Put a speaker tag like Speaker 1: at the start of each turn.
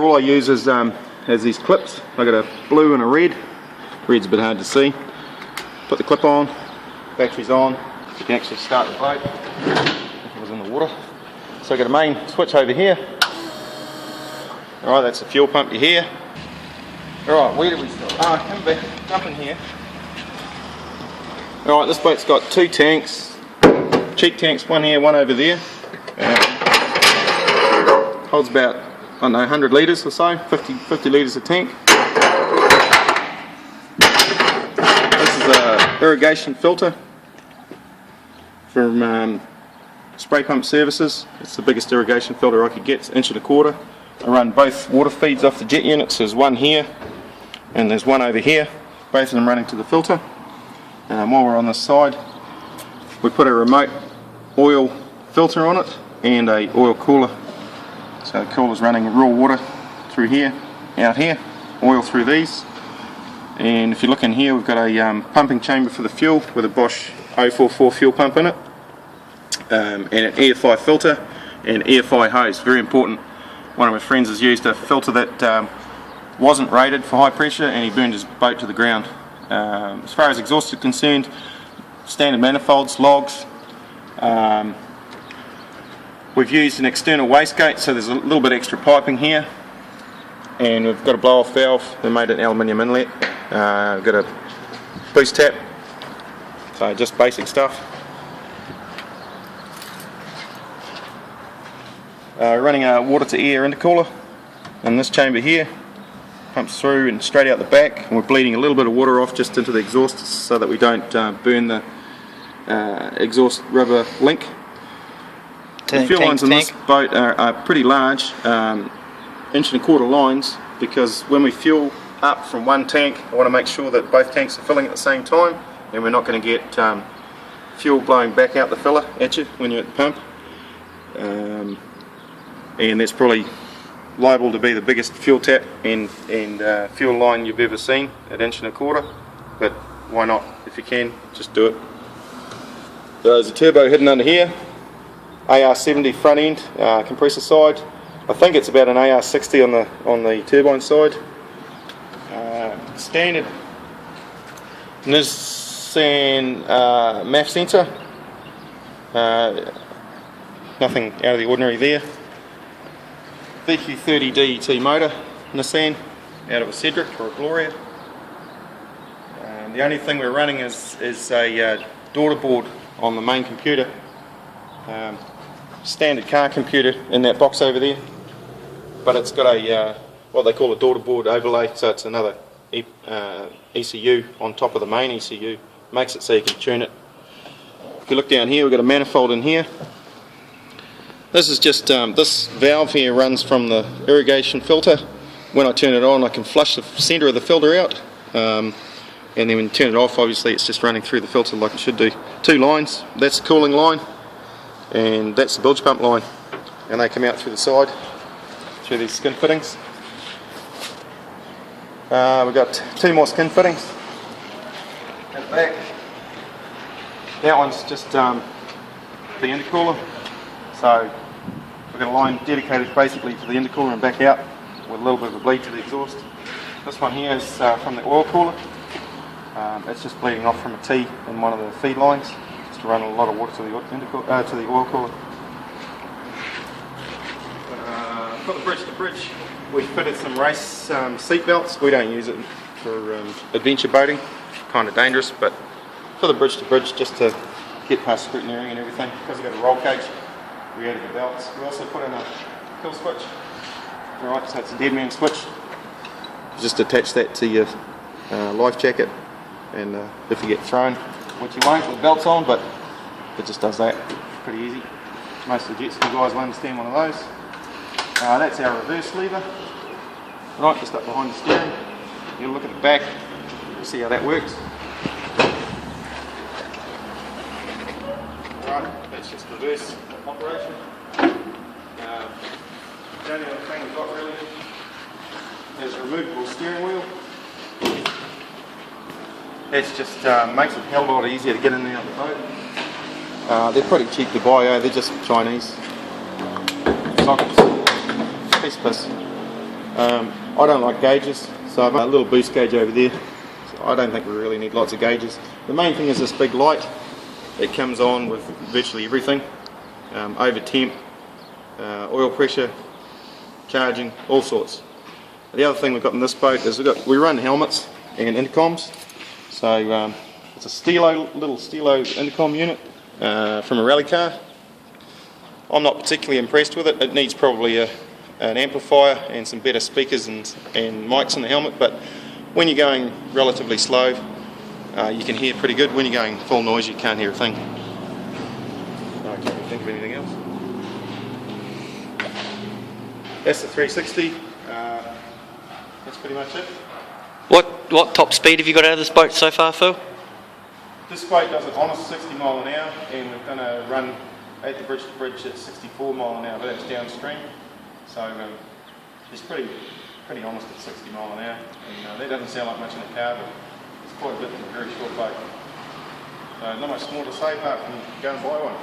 Speaker 1: all I use is has these clips. I got a blue and a red. Red's a bit hard to see. Put the clip on, battery's on. You can actually start the boat if it was in the water. So I've got a main switch over here. Alright, that's the fuel pump you hear. Alright, where do we start? Come back, jump in here. Alright, this boat's got two tanks, cheap tanks, one here, one over there. Holds about, I don't know, 100 litres or so, 50 litres a tank. This is a irrigation filter from Spray Pump Services. It's the biggest irrigation filter I could get, it's 1.25 inch. I run both water feeds off the jet units. There's one here and there's one over here, both of them running to the filter. While we're on this side, we put a remote oil filter on it and a oil cooler. So the cooler's running raw water through here, out here, oil through these. And if you look in here, we've got a pumping chamber for the fuel with a Bosch 044 fuel pump in it, and an EFI filter and EFI hose. Very important. One of my friends has used a filter that wasn't rated for high pressure and he burned his boat to the ground. As far as exhaust is concerned, standard manifolds, logs. We've used an external wastegate, so there's a little bit extra piping here, and we've got a blow off valve. They made an aluminium inlet. We've got a boost tap, so just basic stuff. Running a water to air intercooler in this chamber here, pumps through and straight out the back, and we're bleeding a little bit of water off just into the exhaust so that we don't burn the exhaust rubber link. The fuel lines on this boat are pretty large, 1.25 inch lines, because when we fuel up from one tank, I want to make sure that both tanks are filling at the same time, and we're not going to get fuel blowing back out the filler at you when you're at the pump. And that's probably liable to be the biggest fuel tap and fuel line you've ever seen at 1.25 inch, but why not? If you can, just do it. There's a turbo hidden under here, AR70 front end compressor side. I think it's about an AR60 on the turbine side. Standard Nissan MAF sensor. Nothing out of the ordinary there. VQ30 DET motor, Nissan, out of a Cedric or a Gloria. The only thing we're running is a daughter board on the main computer. Standard car computer in that box over there, but it's got a what they call a daughter board overlay, so it's another ECU on top of the main ECU. Makes it so you can tune it. If you look down here, we've got a manifold in here. This is just, this valve here runs from the irrigation filter. When I turn it on, I can flush the centre of the filter out, and then when you turn it off, obviously it's just running through the filter like it should do. Two lines, that's the cooling line, and that's the bilge pump line, and they come out through the side, through these skin fittings. We've got two more skin fittings at the back. That one's just the intercooler, so we've got a line dedicated basically to the intercooler and back out with a little bit of a bleed to the exhaust. This one here is from the oil cooler. It's just bleeding off from a T in one of the feed lines, just to run a lot of water to the oil cooler. For the bridge to bridge, we fitted some race seat belts. We don't use it for adventure boating, kind of dangerous, but for the bridge to bridge, just to get past scrutineering and everything. Because we've got a roll cage, we added the belts. We also put in a kill switch. Right, so it's a dead man switch. Just attach that to your life jacket, and if you get thrown, which you won't with belts on, but it just does that. Pretty easy. Most of the jet ski guys will understand one of those. That's our reverse lever. Right, just up behind the steering. You look at the back, you see how that works. Right, that's just reverse operation. The only other thing we've got really is a removable steering wheel. It just makes it a hell of a lot easier to get in and out of the boat. They're pretty cheap to buy, they're just Chinese. Sockets. Piece of piss. I don't like gauges, so I've got a little boost gauge over there. So I don't think we really need lots of gauges. The main thing is this big light. It comes on with virtually everything. Over temp, oil pressure, charging, all sorts. The other thing we've got in this boat is we run helmets and intercoms. So it's a little stilo intercom unit from a rally car. I'm not particularly impressed with it. It needs probably an amplifier and some better speakers and mics in the helmet, but when you're going relatively slow, you can hear pretty good. When you're going full noise, you can't hear a thing. I can't think of anything else. That's the 360. That's pretty much it.
Speaker 2: What top speed have you got out of this boat so far, Phil?
Speaker 1: This boat does an honest 60 mile an hour, and we've done a run at the bridge to bridge at 64 mile an hour, but that's downstream. So it's pretty honest at 60 mile an hour, and that doesn't sound like much in a car, but it's quite a bit in a very short boat. So not much more to say apart from go and buy one.